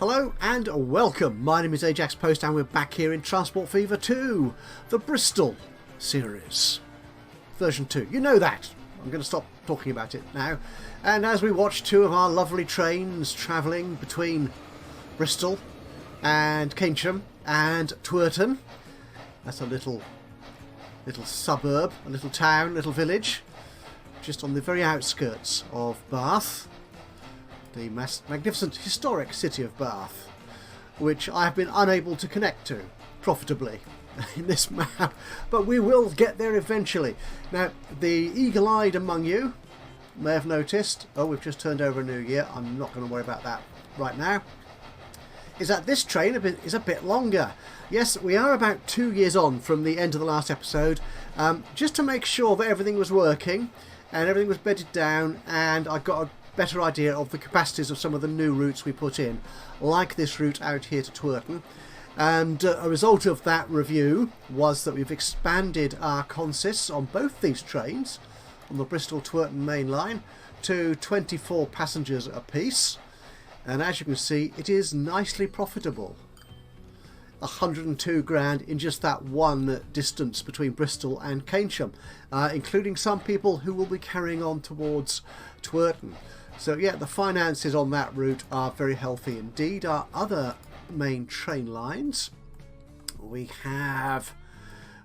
Hello and welcome. My name is Ajaxpost and we're back here in Transport Fever 2, the Bristol series. Version 2. You know that. I'm going to stop talking about it now. And as we watch two of our lovely trains travelling between Bristol and Keynsham and Twerton. That's a little suburb, a little town, little village, just on the very outskirts of Bath. The magnificent historic city of Bath, which I have been unable to connect to profitably in this map, but we will get there eventually. Now, the eagle-eyed among you may have noticed, oh, we've just turned over a new year, I'm not going to worry about that right now, is that this train is a bit longer. Yes, we are about 2 years on from the end of the last episode, just to make sure that everything was working and everything was bedded down, and I got a better idea of the capacities of some of the new routes we put in, like this route out here to Twerton. And a result of that review was that we've expanded our consists on both these trains, on the Bristol-Twerton main line, to 24 passengers apiece. And as you can see, it is nicely profitable. 102 grand in just that one distance between Bristol and Keynsham, including some people who will be carrying on towards Twerton. So yeah, the finances on that route are very healthy indeed. Our other main train lines, we have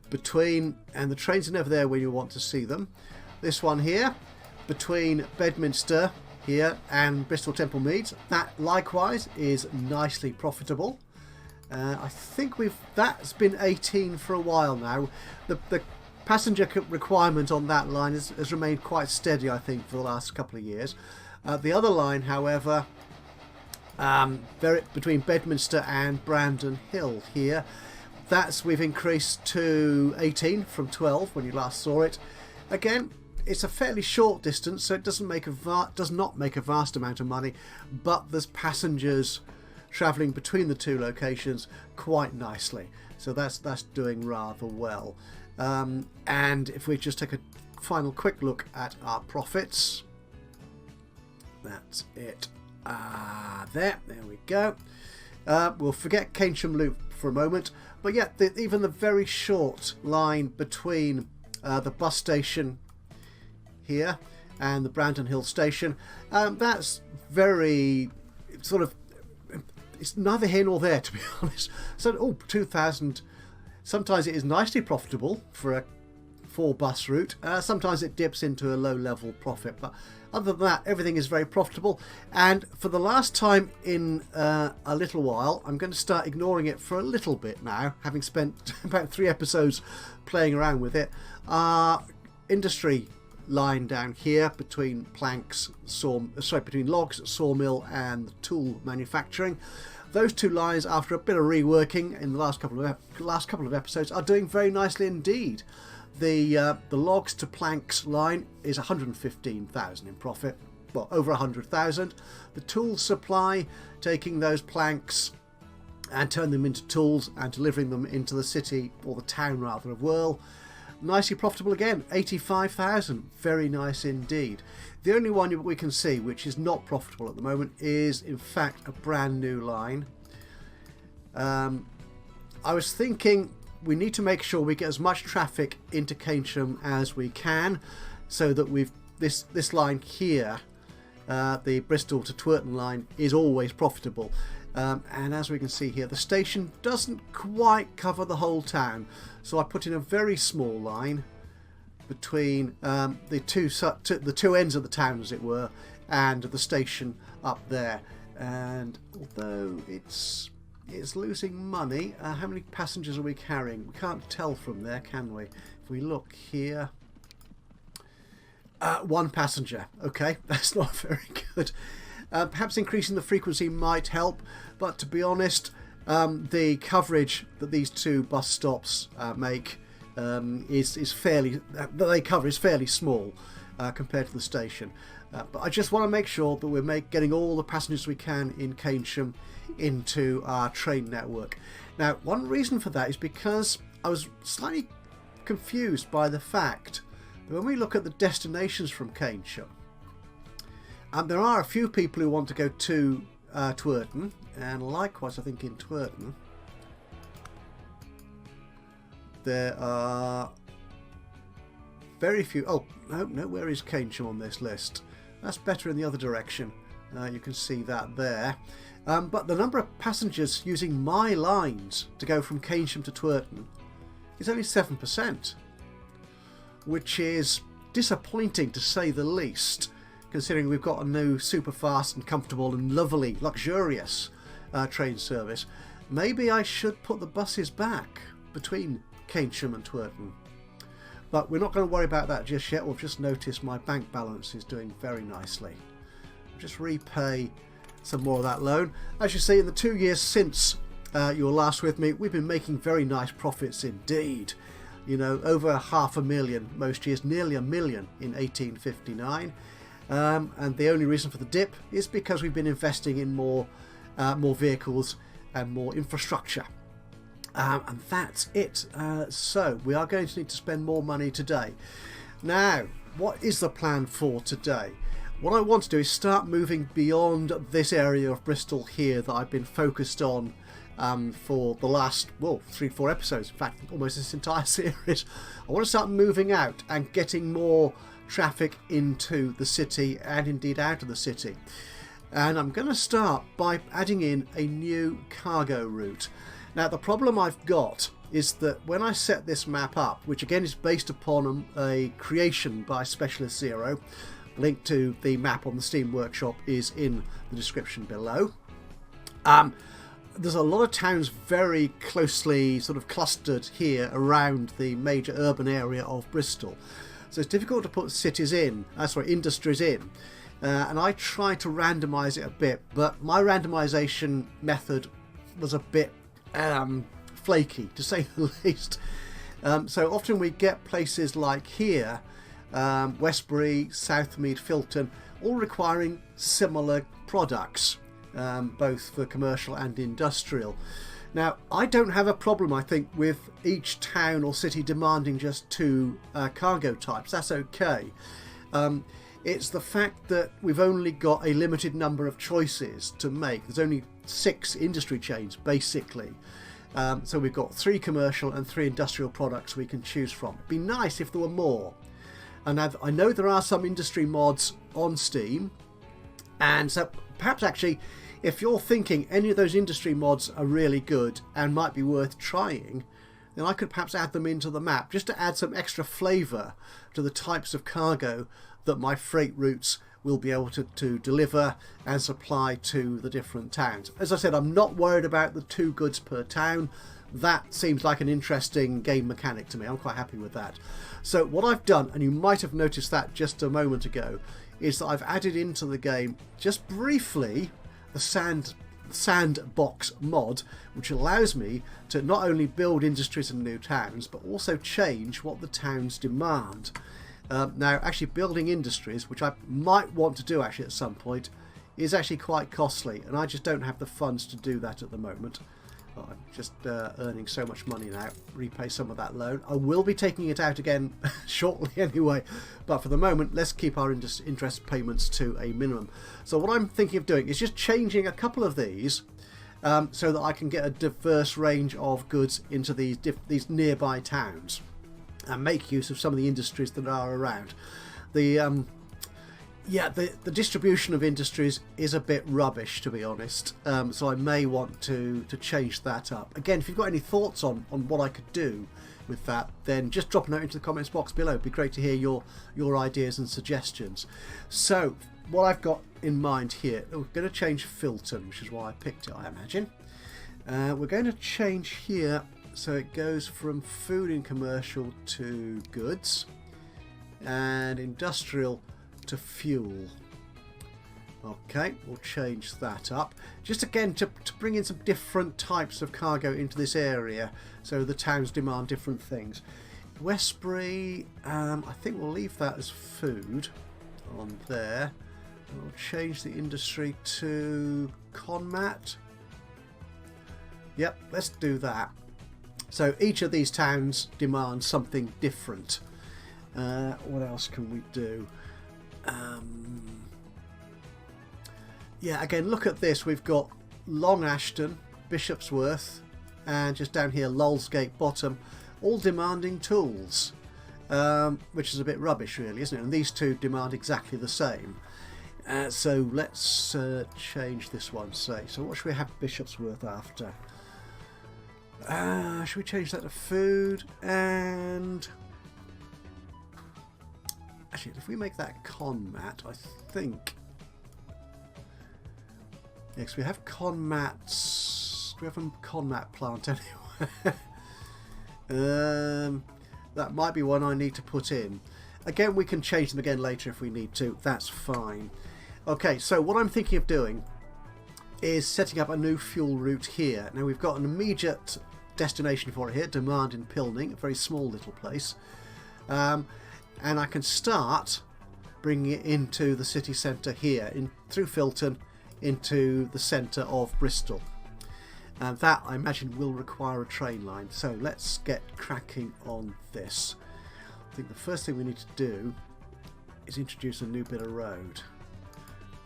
between, and the trains are never there when you want to see them, this one here, between Bedminster here and Bristol Temple Meads, that likewise is nicely profitable. I think that's been 18 for a while now. The passenger requirement on that line has remained quite steady, I think, for the last couple of years. The other line, however, between Bedminster and Brandon Hill here, we've increased to 18 from 12 when you last saw it. Again, it's a fairly short distance, so it does not make a vast amount of money, but there's passengers travelling between the two locations quite nicely, so that's doing rather well. And if we just take a final quick look at our profits, that's it. There we go. We'll forget Keynsham Loop for a moment, but yeah, even the very short line between the bus station here and the Brandon Hill station, that's very sort of, it's neither here nor there, to be honest. So 2,000, sometimes it is nicely profitable for a 4-bus route, sometimes it dips into a low level profit, but other than that, everything is very profitable. And for the last time in a little while, I'm going to start ignoring it for a little bit now, having spent about 3 episodes playing around with it. Our industry line down here between between logs, sawmill and tool manufacturing, those two lines, after a bit of reworking in the last couple of episodes, are doing very nicely indeed. The logs to planks line is 115,000 in profit, well, over 100,000. The tool supply, taking those planks and turning them into tools and delivering them into the city, or the town rather, of Whirl, nicely profitable again, 85,000. Very nice indeed. The only one we can see which is not profitable at the moment is in fact a brand new line. I was thinking we need to make sure we get as much traffic into Keynsham as we can, so that this line here, the Bristol to Twerton line, is always profitable. And as we can see here, the station doesn't quite cover the whole town, so I put in a very small line between the two ends of the town, as it were, and the station up there. And although it's losing money, how many passengers are we carrying? We can't tell from there, can we? If we look here, 1 passenger. Okay, that's not very good. Perhaps increasing the frequency might help, but to be honest, the coverage that these 2 bus stops make is fairly small compared to the station. But I just want to make sure that we're getting all the passengers we can in Keynsham into our train network. Now, one reason for that is because I was slightly confused by the fact that when we look at the destinations from Keynsham, there are a few people who want to go to Twerton, and likewise I think in Twerton there are very few. Oh, no, where is Keynsham on this list? That's better in the other direction. You can see that there. But the number of passengers using my lines to go from Keynsham to Twerton is only 7%, which is disappointing to say the least, considering we've got a new super fast and comfortable and lovely, luxurious train service. Maybe I should put the buses back between Keynsham and Twerton. But we're not going to worry about that just yet. We've just noticed my bank balance is doing very nicely. I'll just repay some more of that loan. As you see, in the 2 years since you were last with me, we've been making very nice profits indeed. You know, over $500,000 most years, nearly $1 million in 1859. And the only reason for the dip is because we've been investing in more vehicles and more infrastructure. And that's it. So we are going to need to spend more money today. Now, what is the plan for today? What I want to do is start moving beyond this area of Bristol here that I've been focused on for the last, 3-4 episodes. In fact, almost this entire series. I want to start moving out and getting more traffic into the city and indeed out of the city. And I'm going to start by adding in a new cargo route. Now, the problem I've got is that when I set this map up, which again is based upon a creation by Specialist Zero, link to the map on the Steam Workshop is in the description below. There's a lot of towns very closely sort of clustered here around the major urban area of Bristol. So it's difficult to put cities in, industries in. And I tried to randomise it a bit, but my randomisation method was a bit flaky, to say the least. So often we get places like here, Westbury, Southmead, Filton, all requiring similar products, both for commercial and industrial. Now, I don't have a problem, I think, with each town or city demanding just 2 cargo types. That's okay. It's the fact that we've only got a limited number of choices to make. There's only 6 industry chains, basically. So we've got 3 commercial and 3 industrial products we can choose from. It'd be nice if there were more. And I know there are some industry mods on Steam. And so perhaps actually, if you're thinking any of those industry mods are really good and might be worth trying, then I could perhaps add them into the map just to add some extra flavour to the types of cargo that my freight routes will be able to deliver and supply to the different towns. As I said, I'm not worried about the 2 goods per town. That seems like an interesting game mechanic to me. I'm quite happy with that. So what I've done, and you might have noticed that just a moment ago, is that I've added into the game just briefly the sandbox mod, which allows me to not only build industries and new towns, but also change what the towns demand. Now, actually building industries, which I might want to do actually at some point, is actually quite costly, and I just don't have the funds to do that at the moment. I'm just earning so much money now. Repay some of that loan. I will be taking it out again shortly anyway, but for the moment, let's keep our interest payments to a minimum. So what I'm thinking of doing is just changing a couple of these so that I can get a diverse range of goods into these nearby towns and make use of some of the industries that are around. The distribution of industries is a bit rubbish, to be honest, so I may want to change that up. Again, if you've got any thoughts on what I could do with that, then just drop a note into the comments box below. It'd be great to hear your ideas and suggestions. So what I've got in mind here, we're going to change Filton, which is why I picked it, I imagine. We're going to change here so it goes from food and commercial to goods and industrial to fuel. Okay, we'll change that up. Just again to bring in some different types of cargo into this area so the towns demand different things. Westbury, I think we'll leave that as food on there. We'll change the industry to Conmat. Yep, let's do that. So each of these towns demands something different. What else can we do? yeah, again, look at this. We've got Long Ashton, Bishopsworth, and just down here, Lulsgate Bottom, all demanding tools, which is a bit rubbish, really, isn't it? And these two demand exactly the same. So let's change this one, say. So what should we have Bishopsworth after? Should we change that to food? And actually, if we make that conmat, I think. Yes, we have conmats. Do we have a conmat plant anywhere? That might be one I need to put in. Again, we can change them again later if we need to. That's fine. Okay, so what I'm thinking of doing is setting up a new fuel route here. Now we've got an immediate destination for it here, Demand in Pilning, a very small little place. And I can start bringing it into the city centre here, through Filton into the centre of Bristol. And that, I imagine, will require a train line. So let's get cracking on this. I think the first thing we need to do is introduce a new bit of road.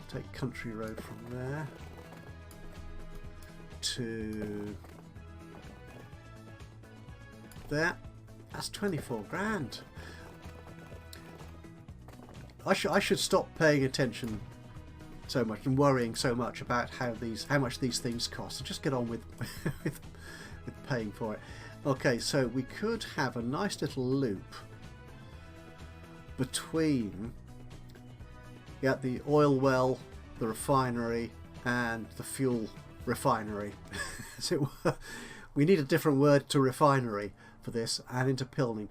Take Country Road from there to there. That's 24 grand. I should stop paying attention so much and worrying so much about how much these things cost, and just get on with with paying for it. Okay, so we could have a nice little loop between the oil well, the refinery, and the fuel refinery. So we need a different word to refinery for this, and into Pilning.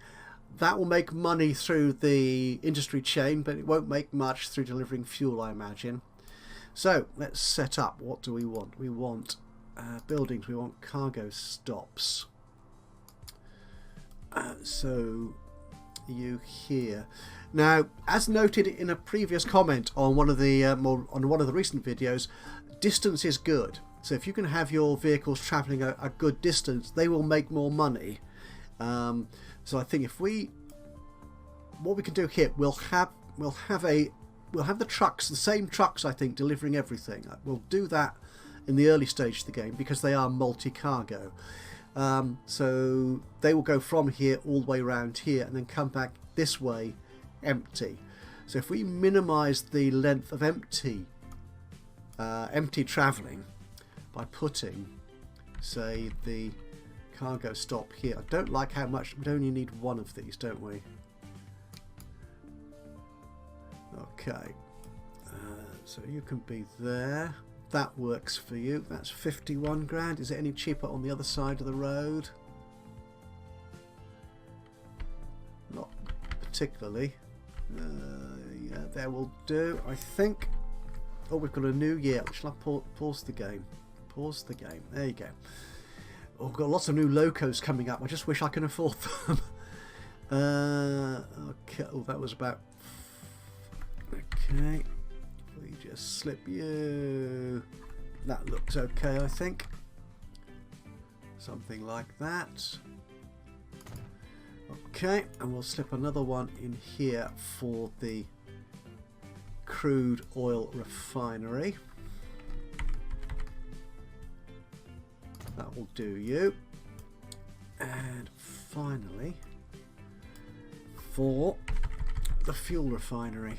That will make money through the industry chain, but it won't make much through delivering fuel, I imagine. So let's set up. What do we want? We want buildings. We want cargo stops. So you here. Now, as noted in a previous comment on one of the recent videos, distance is good. So if you can have your vehicles travelling a good distance, they will make more money. So I think what we can do here, we'll have the trucks, the same trucks, I think, delivering everything. We'll do that in the early stage of the game because they are multi-cargo. So they will go from here all the way around here and then come back this way empty. So if we minimise the length of empty travelling by putting, say, the cargo stop here. I don't like how much, we only need one of these, don't we? Okay, so you can be there. That works for you. That's 51 grand. Is it any cheaper on the other side of the road? Not particularly. Yeah, there will do, I think. Oh, we've got a new year. Shall I pause the game? Pause the game. There you go. Oh, we've got lots of new locos coming up. I just wish I could afford them. Okay. Oh, that was about... Okay. We just slip you. That looks okay, I think. Something like that. Okay, and we'll slip another one in here for the crude oil refinery. That will do you. And finally, for the fuel refinery.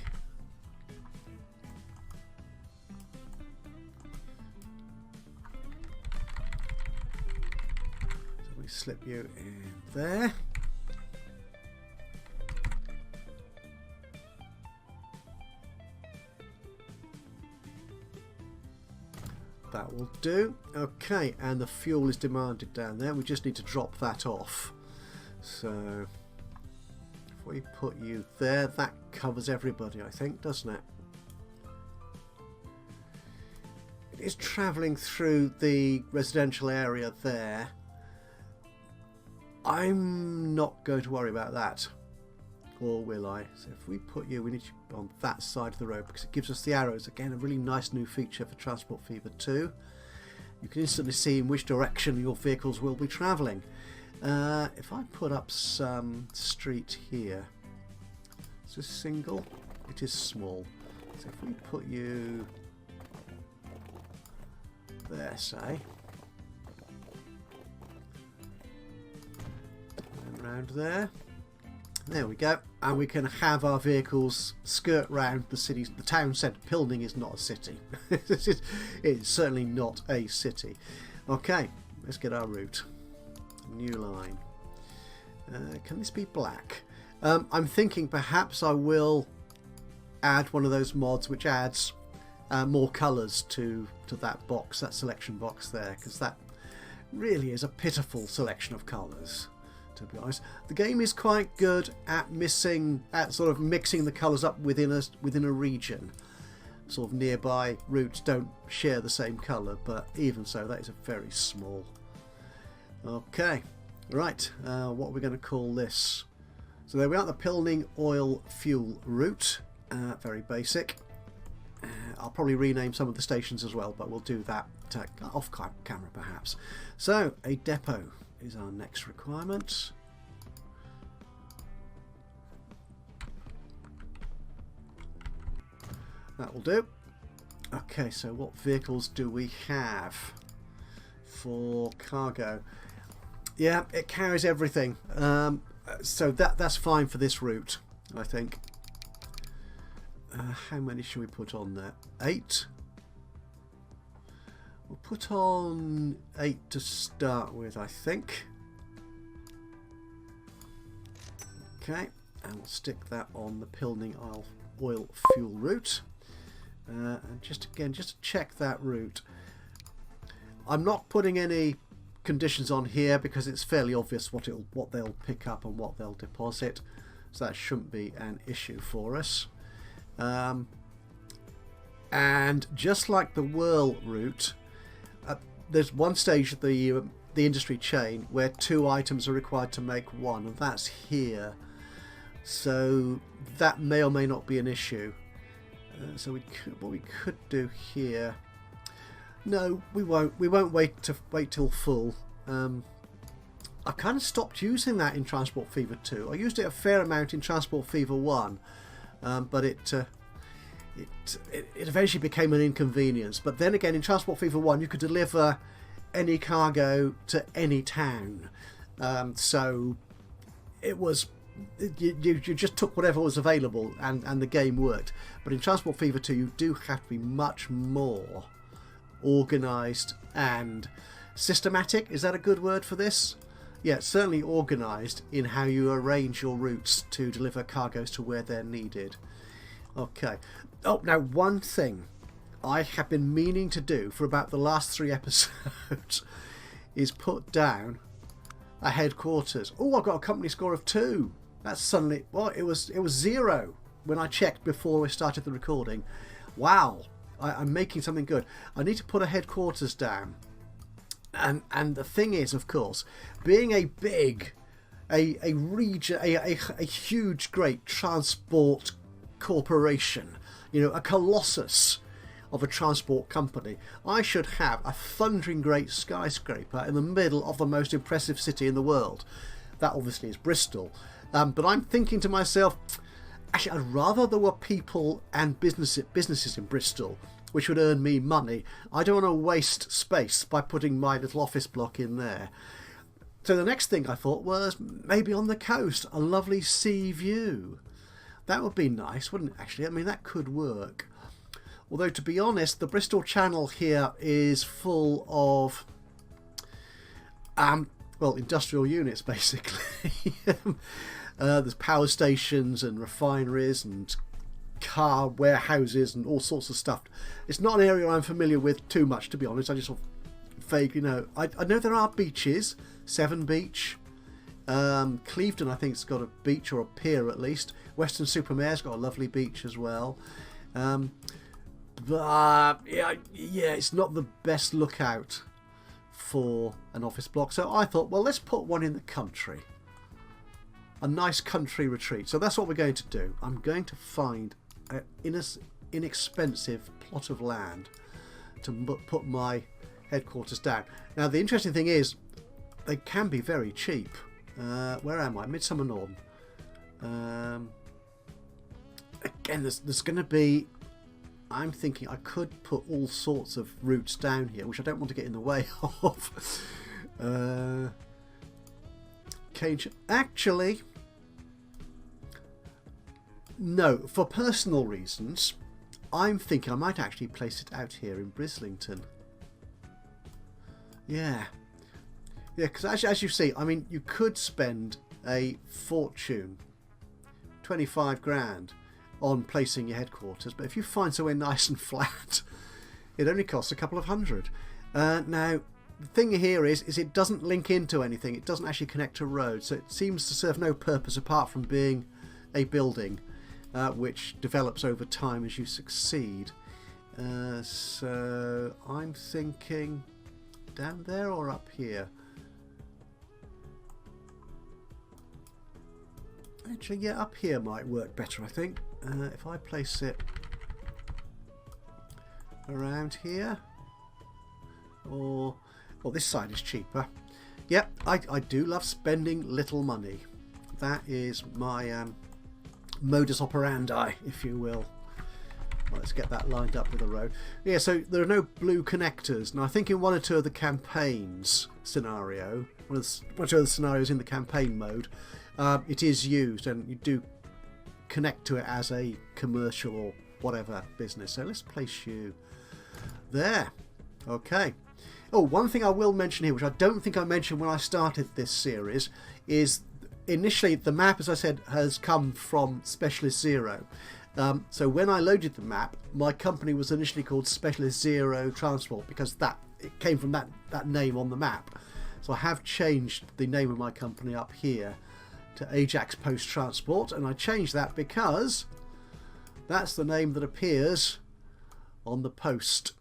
So we slip you in there. That will do. Okay, and the fuel is demanded down there. We just need to drop that off. So if we put you there, that covers everybody, I think, doesn't it? It is travelling through the residential area there. I'm not going to worry about that. Or will I? So if we put you, we need you on that side of the road because it gives us the arrows. Again, a really nice new feature for Transport Fever 2. You can instantly see in which direction your vehicles will be travelling. If I put up some street here, is this single? It is small. So if we put you there, say. And round there. There we go. And we can have our vehicles skirt round the city, the town centre. Pilning is not a city. It's certainly not a city. Okay, let's get our route. New line. Can this be black? I'm thinking perhaps I will add one of those mods which adds more colours to that box, that selection box there, because that really is a pitiful selection of colours, to be honest. The game is quite good at sort of mixing the colours up within a region. Sort of nearby routes don't share the same colour, but even so, that is a very small. Okay, right. What are we going to call this? So there we are, the Pilning oil fuel route. Very basic. I'll probably rename some of the stations as well, but we'll do that off camera perhaps. So a depot is our next requirement. That will do. Okay, so what vehicles do we have for cargo? Yeah, it carries everything. So that's fine for this route, I think. How many should we put on there? 8. We'll put on 8 to start with, I think. Okay, and we'll stick that on the Pilning oil fuel route. And just to check that route, I'm not putting any conditions on here because it's fairly obvious what they'll pick up and what they'll deposit, so that shouldn't be an issue for us. And just like the Whirl route, there's one stage of the industry chain where 2 items are required to make 1, and that's here. So that may or may not be an issue. So what we could do here. No, we won't. We won't wait till full. I kind of stopped using that in Transport Fever 2. I used it a fair amount in Transport Fever 1, but it eventually became an inconvenience. But then again, in Transport Fever 1, you could deliver any cargo to any town. So it was you just took whatever was available, and the game worked. But in Transport Fever 2, you do have to be much more organised and systematic. Is that a good word for this? Yeah, certainly organised in how you arrange your routes to deliver cargoes to where they're needed. Okay. Oh, now one thing I have been meaning to do for about the last 3 episodes is put down a headquarters. Oh, I've got a company score of 2. That's suddenly, well, it was 0 when I checked before we started the recording. Wow, I'm making something good. I need to put a headquarters down. And the thing is, of course, being a huge, great transport corporation, a colossus of a transport company, I should have a thundering great skyscraper in the middle of the most impressive city in the world. That obviously is Bristol. But I'm thinking to myself, actually, I'd rather there were people and businesses in Bristol which would earn me money. I don't want to waste space by putting my little office block in there. So the next thing I thought was maybe on the coast, a lovely sea view. That would be nice, wouldn't it, actually? I mean, that could work. Although, to be honest, the Bristol Channel here is full of, industrial units, basically. There's power stations and refineries and car warehouses and all sorts of stuff. It's not an area I'm familiar with too much, to be honest. I just sort of vaguely know. I know there are beaches. Severn Beach. Clevedon, I think, has got a beach or a pier at least. Western Supermare's got a lovely beach as well. But it's not the best lookout for an office block. So I thought, well, let's put one in the country. A nice country retreat. So that's what we're going to do. I'm going to find an inexpensive plot of land to put my headquarters down. Now, the interesting thing is, they can be very cheap. Where am I? Midsummer Norton. Again, there's going to be I'm thinking I could put all sorts of routes down here, which I don't want to get in the way of. Actually, no, for personal reasons, I'm thinking I might actually place it out here in Brislington. Yeah, because as you see, I mean, you could spend a fortune, 25 grand, on placing your headquarters, but if you find somewhere nice and flat, it only costs a couple of hundred. Now, the thing here is it doesn't link into anything. It doesn't actually connect to roads, so it seems to serve no purpose apart from being a building, which develops over time as you succeed. So I'm thinking down there or up here. Actually, yeah, up here might work better, I think. If I place it around here, or this side is cheaper. Yep, I do love spending little money. That is my modus operandi, if you will. Well, let's get that lined up with the road. Yeah, so there are no blue connectors. Now, I think in one or two of the campaigns scenario, one or two of the scenarios in the campaign mode, it is used, and you do connect to it as a commercial or whatever business. So let's place you there. Okay. Oh, one thing I will mention here, which I don't think I mentioned when I started this series, is initially the map, as I said, has come from Specialist Zero. So when I loaded the map, my company was initially called Specialist Zero Transport because it came from that name on the map. So I have changed the name of my company up here to Ajaxpost Transport, and I changed that because that's the name that appears on the post,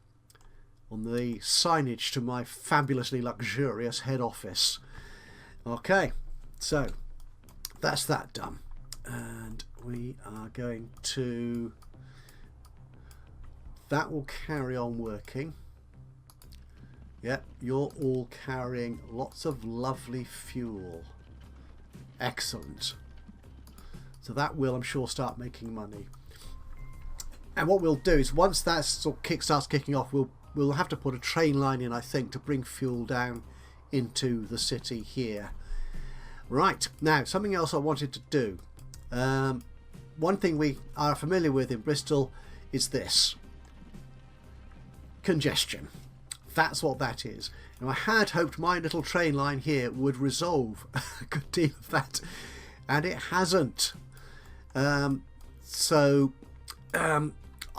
on the signage to my fabulously luxurious head office. Okay, so that's that done, and we are going to, that will carry on working. Yep, you're all carrying lots of lovely fuel. Excellent. So that will, I'm sure, start making money. And what we'll do is once that sort of starts kicking off, we'll have to put a train line in, I think, to bring fuel down into the city here. Right, now something else I wanted to do. One thing we are familiar with in Bristol is this: congestion. That's what that is. Now, I had hoped my little train line here would resolve a good deal of that, and it hasn't. I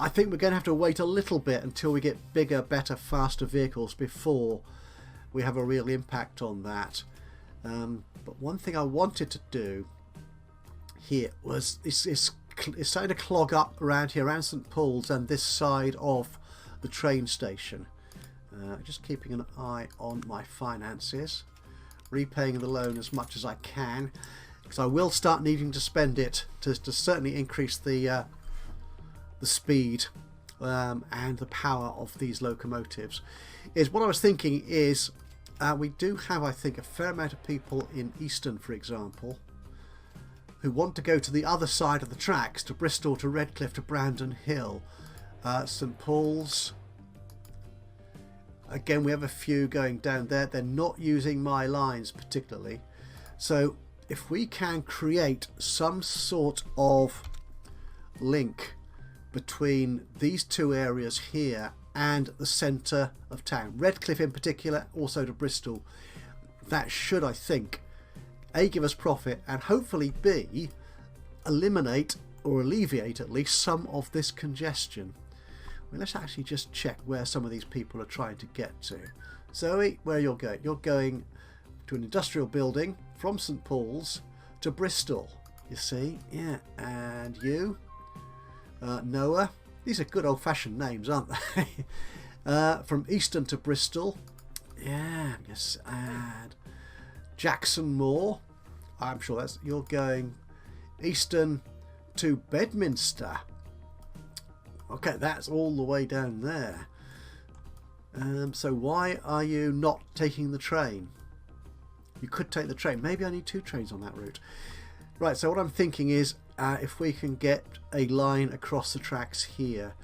think we're going to have to wait a little bit until we get bigger, better, faster vehicles before we have a real impact on that. But one thing I wanted to do here was it's starting to clog up around here, around St Paul's and this side of the train station. Just keeping an eye on my finances, repaying the loan as much as I can, because I will start needing to spend it to certainly increase the speed and the power of these locomotives. What I was thinking is we do have, I think, a fair amount of people in Easton, for example, who want to go to the other side of the tracks, to Bristol, to Redcliffe, to Brandon Hill, St Paul's. Again, we have a few going down there. They're not using my lines particularly. So if we can create some sort of link between these two areas here and the centre of town, Redcliffe in particular, also to Bristol, that should, I think, A, give us profit, and hopefully B, eliminate or alleviate at least some of this congestion. Well, let's actually just check where some of these people are trying to get to. Zoe, where you're going? You're going to an industrial building from St Paul's to Bristol, you see. Yeah, and you, Noah. These are good old-fashioned names, aren't they? From Easton to Bristol. Yeah, yes, and Jackson Moore. I'm sure that's, you're going Easton to Bedminster. Okay, that's all the way down there. So why are you not taking the train? You could take the train. Maybe I need 2 trains on that route. Right, so what I'm thinking is if we can get a line across the tracks here,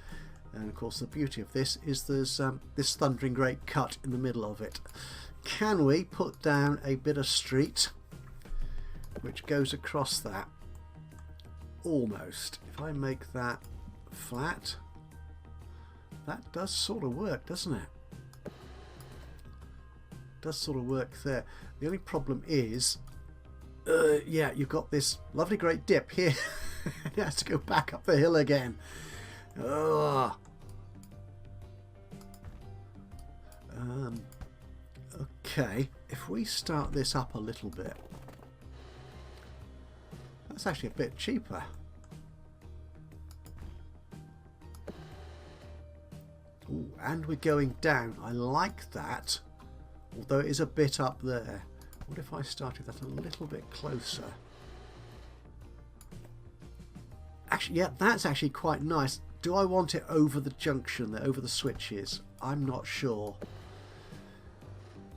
And of course the beauty of this is there's this thundering great cut in the middle of it. Can we put down a bit of street which goes across that? Almost. If I make that flat, that does sort of work, doesn't it? Does sort of work there. The only problem is, yeah, you've got this lovely great dip here. It has to go back up the hill again. Ugh. Okay, if we start this up a little bit, that's actually a bit cheaper. Ooh, and we're going down. I like that, although it is a bit up there. What if I started that a little bit closer? Actually, yeah, that's actually quite nice. Do I want it over the junction there, over the switches? I'm not sure.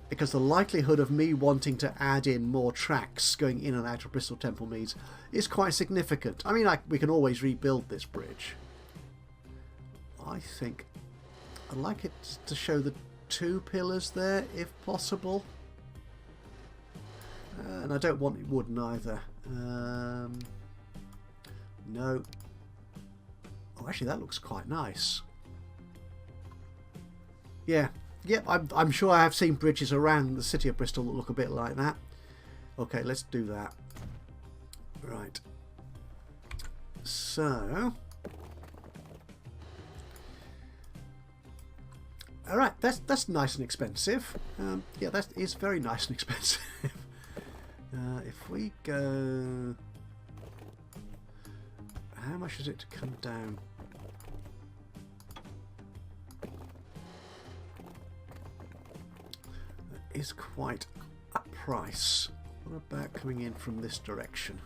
Because the likelihood of me wanting to add in more tracks going in and out of Bristol Temple Meads is quite significant. I mean, we can always rebuild this bridge. I think I'd like it to show the 2 pillars there, if possible. And I don't want it wooden either. No. Oh, actually, that looks quite nice. Yeah. Yep, I'm sure I have seen bridges around the city of Bristol that look a bit like that. Okay, let's do that. Right. So... Alright, that's nice and expensive. Yeah, that is very nice and expensive. If we go... How much is it to come down? That is quite a price. What about coming in from this direction?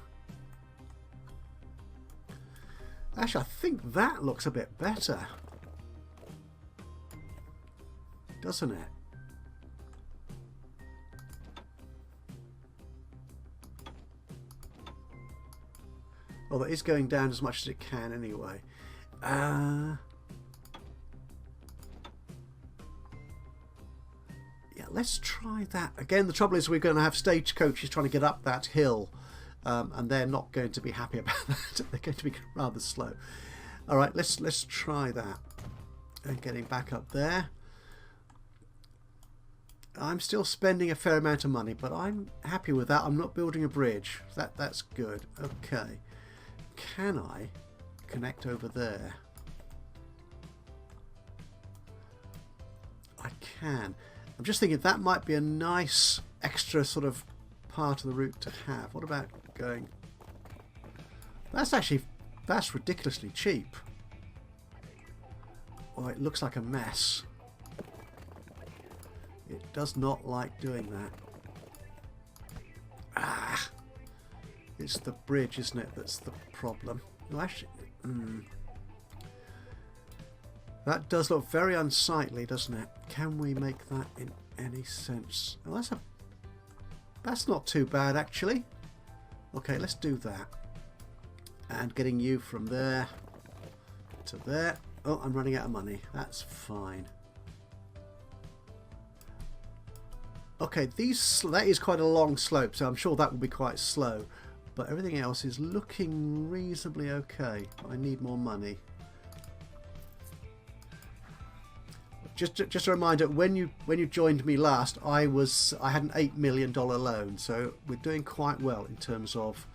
Actually, I think that looks a bit better. Doesn't it? Well, it is going down as much as it can anyway. Yeah, let's try that. Again, the trouble is we're going to have stagecoaches trying to get up that hill, and they're not going to be happy about that. They're going to be rather slow. All right, let's try that. And getting back up there. I'm still spending a fair amount of money, but I'm happy with that. I'm not building a bridge. That's good. Okay. Can I connect over there? I can. I'm just thinking that might be a nice extra sort of part of the route to have. What about going... That's ridiculously cheap. Oh, it looks like a mess. It does not like doing that. Ah! It's the bridge, isn't it, that's the problem. No, actually... That does look very unsightly, doesn't it? Can we make that in any sense? Oh, that's not too bad, actually. Okay, let's do that. And getting you from there to there. Oh, I'm running out of money. That's fine. Okay, that is quite a long slope, so I'm sure that will be quite slow. But everything else is looking reasonably okay. I need more money. Just a reminder, when you joined me last, I had an $8 million loan, so we're doing quite well in terms of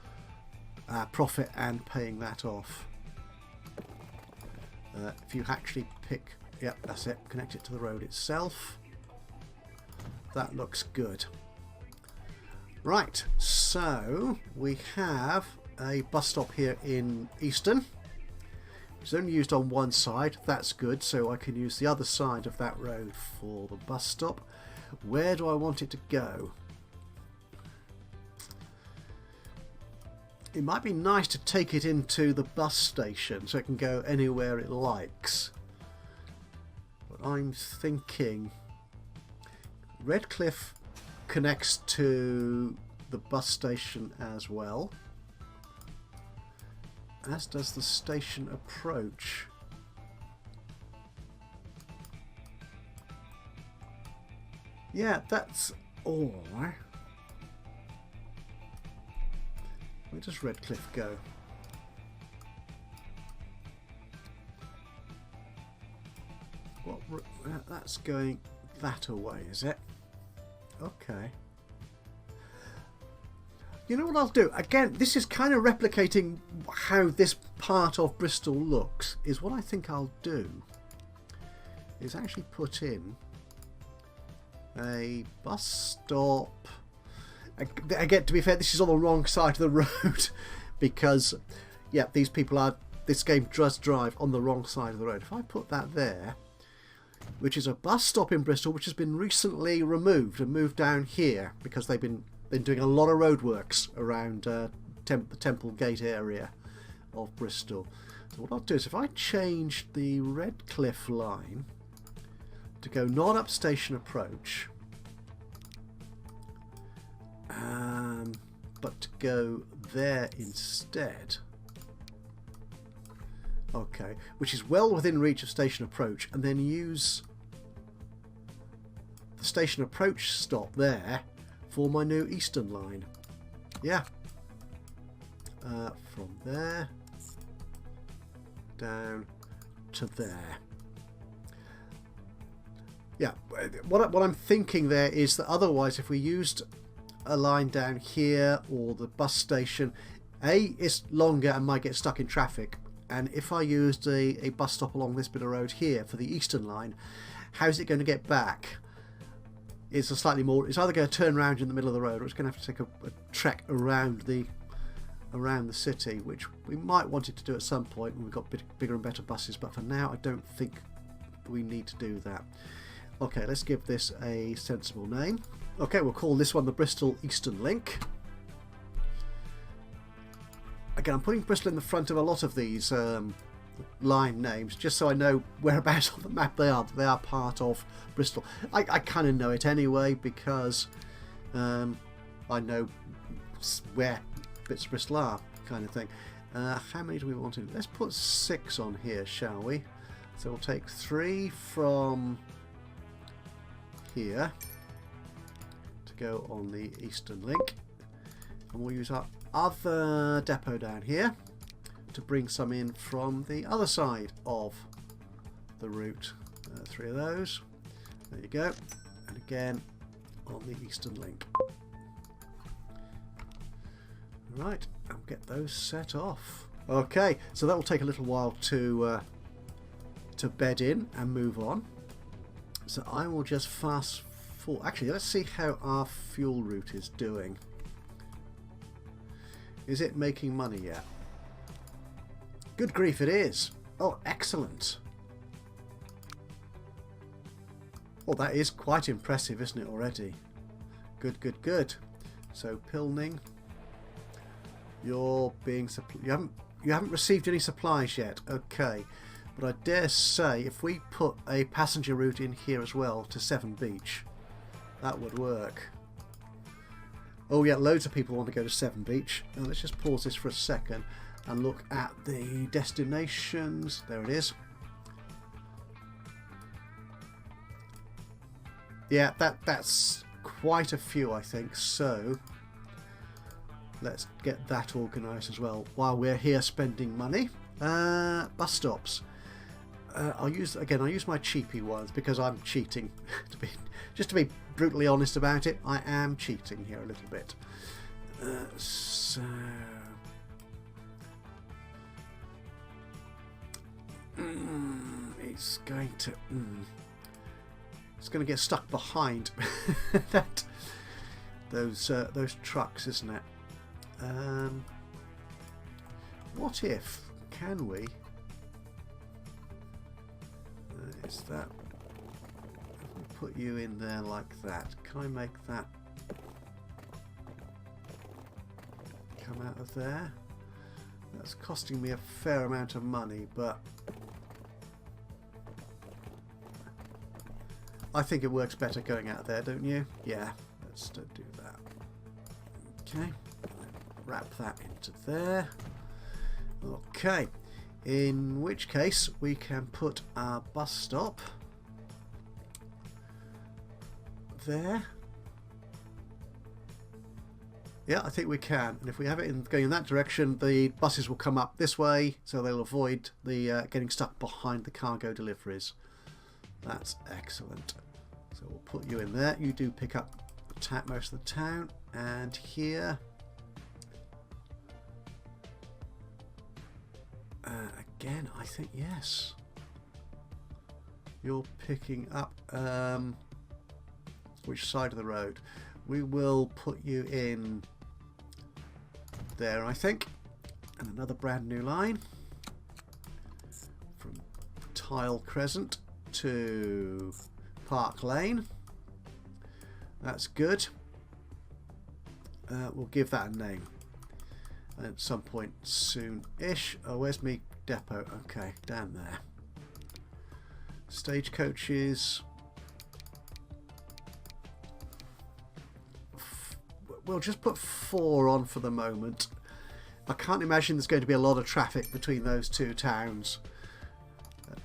profit and paying that off. If you actually pick, yep, that's it, connect it to the road itself. That looks good. Right, so we have a bus stop here in Easton. It's only used on one side. That's good, so I can use the other side of that road for the bus stop. Where do I want it to go? It might be nice to take it into the bus station so it can go anywhere it likes. But I'm thinking Redcliffe connects to the bus station as well, as does the station approach. Yeah, that's all. Where does Redcliffe go? What? That's going that away, is it? Okay. You know what I'll do? Again, this is kind of replicating how this part of Bristol looks. Is what I think I'll do is actually put in a bus stop. Again, to be fair, this is on the wrong side of the road because, yeah, these people are. This game does drive on the wrong side of the road. If I put that there, which is a bus stop in Bristol, which has been recently removed and moved down here because they've been doing a lot of roadworks around the Temple Gate area of Bristol. So what I'll do is if I change the Redcliffe line to go not up Station Approach, but to go there instead. Okay, which is well within reach of Station Approach, and then use the Station Approach stop there for my new Eastern line. Yeah. From there down to there. Yeah, what I'm thinking there is that otherwise if we used a line down here or the bus station, A, it's longer and might get stuck in traffic, and if I used a bus stop along this bit of road here for the Eastern line, how's it going to get back? It's it's either going to turn around in the middle of the road or it's going to have to take a trek around the city, which we might want it to do at some point when we've got bigger and better buses, but for now I don't think we need to do that. Okay, let's give this a sensible name. Okay, we'll call this one the Bristol Eastern Link. Again, I'm putting Bristol in the front of a lot of these line names just so I know whereabouts on the map they are. They are part of Bristol. I kind of know it anyway because I know where bits of Bristol are, kind of thing. How many do we want to? Let's put 6 on here, shall we? So we'll take 3 from here to go on the Eastern Link, and we'll use our other depot down here to bring some in from the other side of the route. 3 of those. There you go. And again on the Eastern Link. Right, I'll get those set off. Okay, so that will take a little while to bed in and move on. So I will just fast forward. Actually, let's see how our fuel route is doing. Is it making money yet? Good grief, it is. Oh, excellent. Well, that is quite impressive, isn't it, already? Good, good, good. So, Pilning, you're being you haven't received any supplies yet. Okay. But I dare say if we put a passenger route in here as well to Severn Beach, that would work. Oh yeah, loads of people want to go to Severn Beach. Now let's just pause this for a second and look at the destinations. There it is. Yeah, that's quite a few, I think. So let's get that organised as well while we're here spending money. Bus stops. I'll use my cheapy ones because I'm cheating. Just to be brutally honest about it, I am cheating here a little bit. So it's going to get stuck behind those trucks, isn't it? What if? Can we? Is that? If we put you in there like that, can I make that come out of there? That's costing me a fair amount of money, but I think it works better going out there, don't you? Yeah, let's do that. Okay, wrap that into there. Okay, in which case we can put our bus stop there? Yeah, I think we can. And if we have it going in that direction, the buses will come up this way, so they'll avoid the getting stuck behind the cargo deliveries. That's excellent. So we'll put you in there. You do pick up most of the town. And here, again, I think yes. You're picking up which side of the road? We will put you in there, I think. And another brand new line from Tile Crescent to Park Lane. That's good. We'll give that a name at some point soon-ish. Oh, where's me depot? Okay, down there. Stagecoaches. We'll just put 4 on for the moment. I can't imagine there's going to be a lot of traffic between those two towns.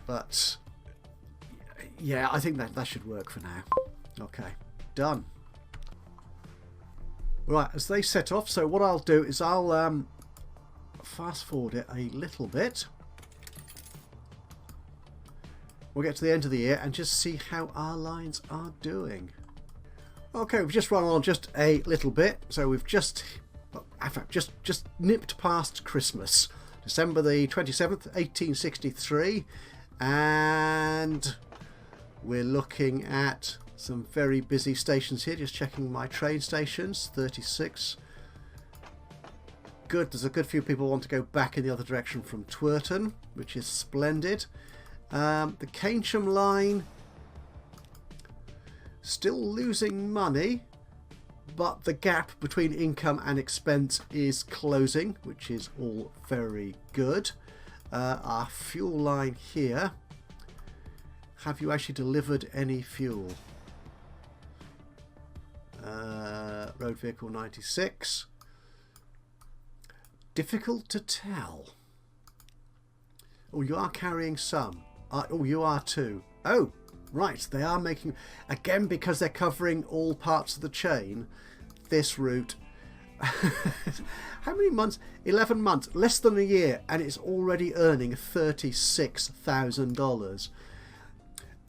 But yeah, I think that should work for now. Okay, done. Right, as they set off, so what I'll do is I'll fast forward it a little bit. We'll get to the end of the year and just see how our lines are doing. Okay, we've just run on just a little bit, so we've just nipped past Christmas, December the 27th, 1863, and we're looking at some very busy stations here. Just checking my train stations. 36. Good. There's a good few people who want to go back in the other direction from Twerton, which is splendid. The Keynsham line still losing money, but the gap between income and expense is closing, which is all very good. Our fuel line here. Have you actually delivered any fuel? Road vehicle 96. Difficult to tell. Oh, you are carrying some. Oh, you are too. Oh, right. They are making, again, because they're covering all parts of the chain, this route. How many months? 11 months. Less than a year. And it's already earning $36,000.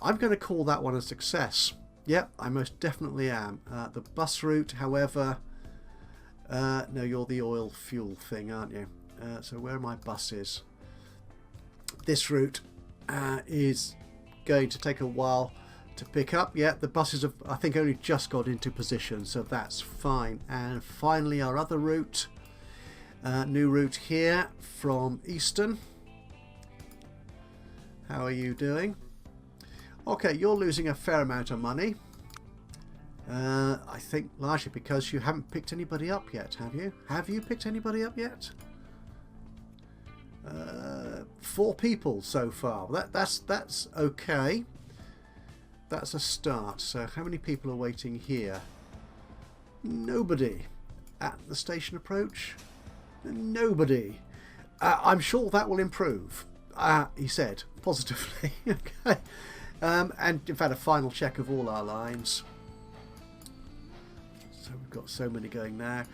I'm going to call that one a success. Yep, I most definitely am. The bus route, however... no, you're the oil fuel thing, aren't you? So where are my buses? This route is going to take a while to pick up. Yeah, the buses have, I think, only just got into position, so that's fine. And finally, our other route. New route here from Easton. How are you doing? Okay, you're losing a fair amount of money. I think largely because you haven't picked anybody up yet, have you? Have you picked anybody up yet? 4 people so far. That's okay. That's a start. So how many people are waiting here? Nobody. At the station approach? Nobody. I'm sure that will improve, he said positively. Okay. And in fact, a final check of all our lines. So we've got so many going now.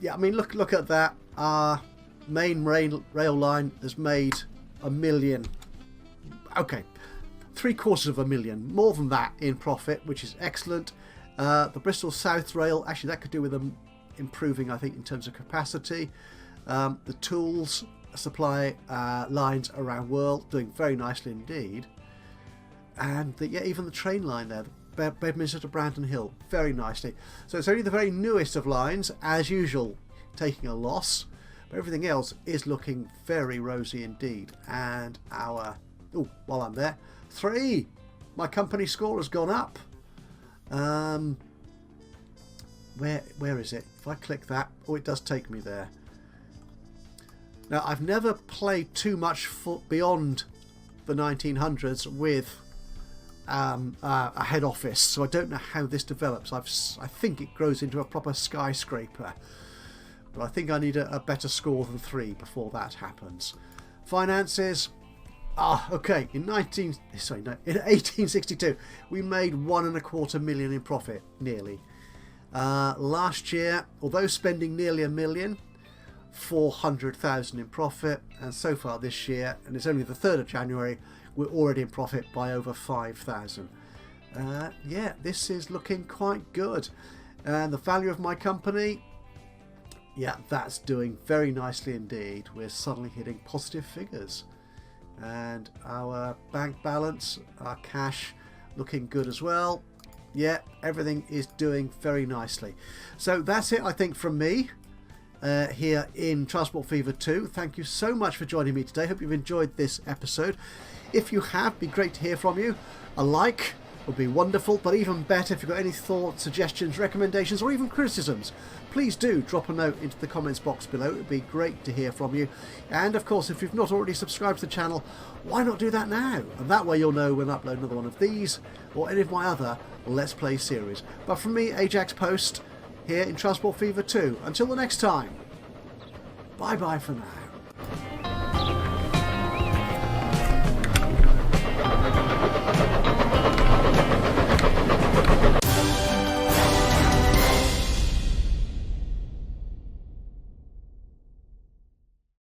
Yeah, I mean, look at that. Our main rail line has made $1 million. Okay, $750,000, more than that in profit, which is excellent. The Bristol South Rail, actually, that could do with them improving, I think, in terms of capacity. The tools supply lines around World doing very nicely indeed. And yeah, even the train line there, Bedminster to Brandon Hill, very nicely. So it's only the very newest of lines, as usual, taking a loss. But everything else is looking very rosy indeed. And our, oh, while I'm there, 3. My company score has gone up. Where is it? If I click that, oh, it does take me there. Now, I've never played too much beyond the 1900s with a head office, so I don't know how this develops. I think it grows into a proper skyscraper, but I think I need a better score than 3 before that happens. Finances, Okay, in 1862 we made 1.25 million in profit, nearly. Last year, although spending nearly $1 million, 400,000 in profit, and so far this year, and it's only the 3rd of January, we're already in profit by over 5,000. Yeah, this is looking quite good. And the value of my company, yeah, that's doing very nicely indeed. We're suddenly hitting positive figures. And our bank balance, our cash, looking good as well. Yeah, everything is doing very nicely. So that's it, I think, from me here in Transport Fever 2. Thank you so much for joining me today. Hope you've enjoyed this episode. If you have, it'd be great to hear from you. A like would be wonderful, but even better if you've got any thoughts, suggestions, recommendations, or even criticisms, please do drop a note into the comments box below. It would be great to hear from you. And of course, if you've not already subscribed to the channel, why not do that now? And that way you'll know when I upload another one of these or any of my other Let's Play series. But from me, Ajaxpost, here in Transport Fever 2. Until the next time, bye bye for now.